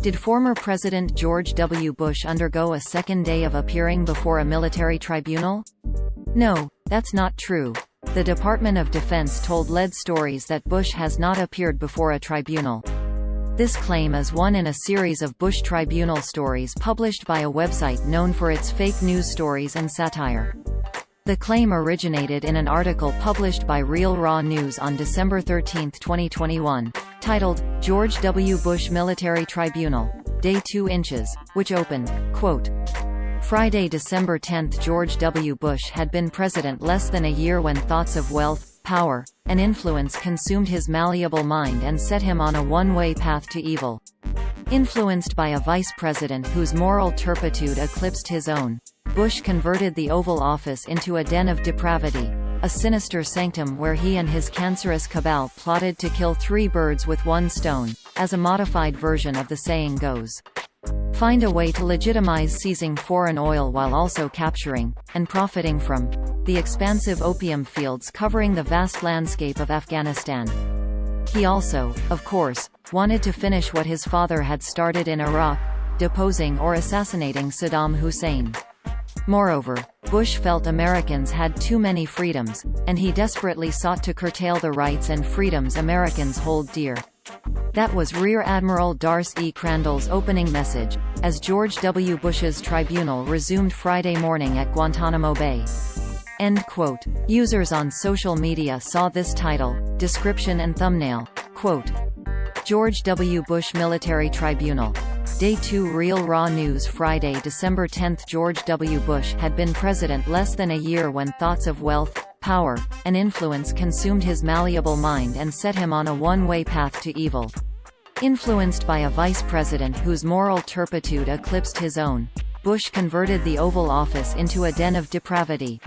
Did former President George W. Bush undergo a second day of appearing before a military tribunal? No, that's not true. The Department of Defense told Lead Stories that Bush has not appeared before a tribunal. This claim is one in a series of Bush tribunal stories published by a website known for its fake news stories and satire. The claim originated in an article published by Real Raw News on December 13, 2021, titled, George W. Bush Military Tribunal, Day 2 Inches, which opened, quote, Friday, December 10. George W. Bush had been president less than a year when thoughts of wealth, power, and influence consumed his malleable mind and set him on a one-way path to evil. Influenced by a vice president whose moral turpitude eclipsed his own, Bush converted the Oval Office into a den of depravity, a sinister sanctum where he and his cancerous cabal plotted to kill three birds with one stone, as a modified version of the saying goes. Find a way to legitimize seizing foreign oil while also capturing, and profiting from, the expansive opium fields covering the vast landscape of Afghanistan. He also, of course, wanted to finish what his father had started in Iraq, deposing or assassinating Saddam Hussein. Moreover, Bush felt Americans had too many freedoms, and he desperately sought to curtail the rights and freedoms Americans hold dear. That was Rear Admiral Darcy E. Crandall's opening message, as George W. Bush's tribunal resumed Friday morning at Guantanamo Bay. End quote. Users on social media saw this title, description and thumbnail, quote, George W. Bush Military Tribunal. Day 2 Real Raw News Friday, December 10. George W. Bush had been president less than a year when thoughts of wealth, power, and influence consumed his malleable mind and set him on a one-way path to evil. Influenced by a vice president whose moral turpitude eclipsed his own, Bush converted the Oval Office into a den of depravity.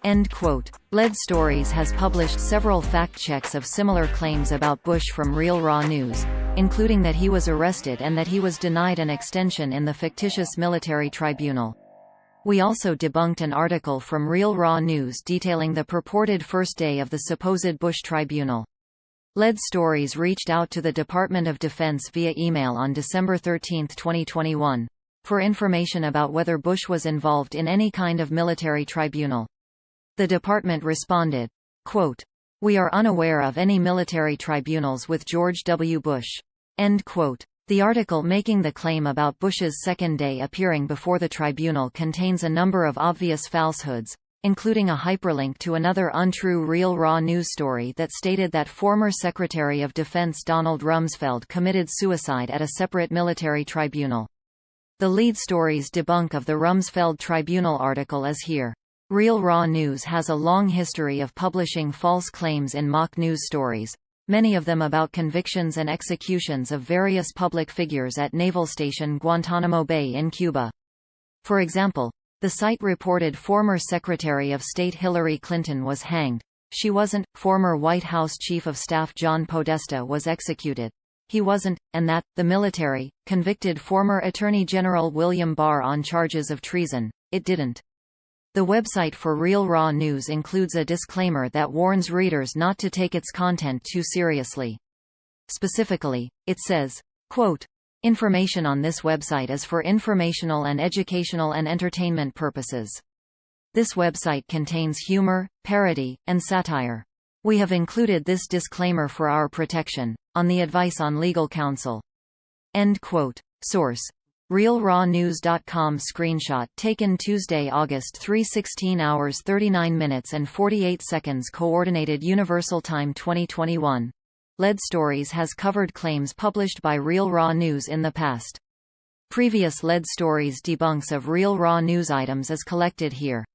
End quote. Lead Stories has published several fact checks of similar claims about Bush from Real Raw News, including that he was arrested and that he was denied an extension in the fictitious military tribunal. We also debunked an article from Real Raw News detailing the purported first day of the supposed Bush tribunal. Lead Stories reached out to the Department of Defense via email on December 13, 2021, for information about whether Bush was involved in any kind of military tribunal. The department responded, quote, We are unaware of any military tribunals with George W. Bush. End quote. The article making the claim about Bush's second day appearing before the tribunal contains a number of obvious falsehoods, including a hyperlink to another untrue Real Raw News story that stated that former Secretary of Defense Donald Rumsfeld committed suicide at a separate military tribunal. The lead story's debunk of the Rumsfeld tribunal article is here. Real Raw News has a long history of publishing false claims in mock news stories, many of them about convictions and executions of various public figures at Naval Station Guantanamo Bay in Cuba. For example, the site reported former Secretary of State Hillary Clinton was hanged. She wasn't. Former White House Chief of Staff John Podesta was executed. He wasn't, and that, the military, convicted former Attorney General William Barr on charges of treason. It didn't. The website for Real Raw News includes a disclaimer that warns readers not to take its content too seriously. Specifically, it says, quote, Information on this website is for informational and educational and entertainment purposes. This website contains humor, parody, and satire. We have included this disclaimer for our protection, on the advice on legal counsel. End quote. Source: RealRawNews.com. Screenshot taken Tuesday, August 3, 16 hours 39 minutes and 48 seconds. Coordinated Universal Time 2021. Lead Stories has covered claims published by Real Raw News in the past. Previous Lead Stories debunks of Real Raw News items is collected here.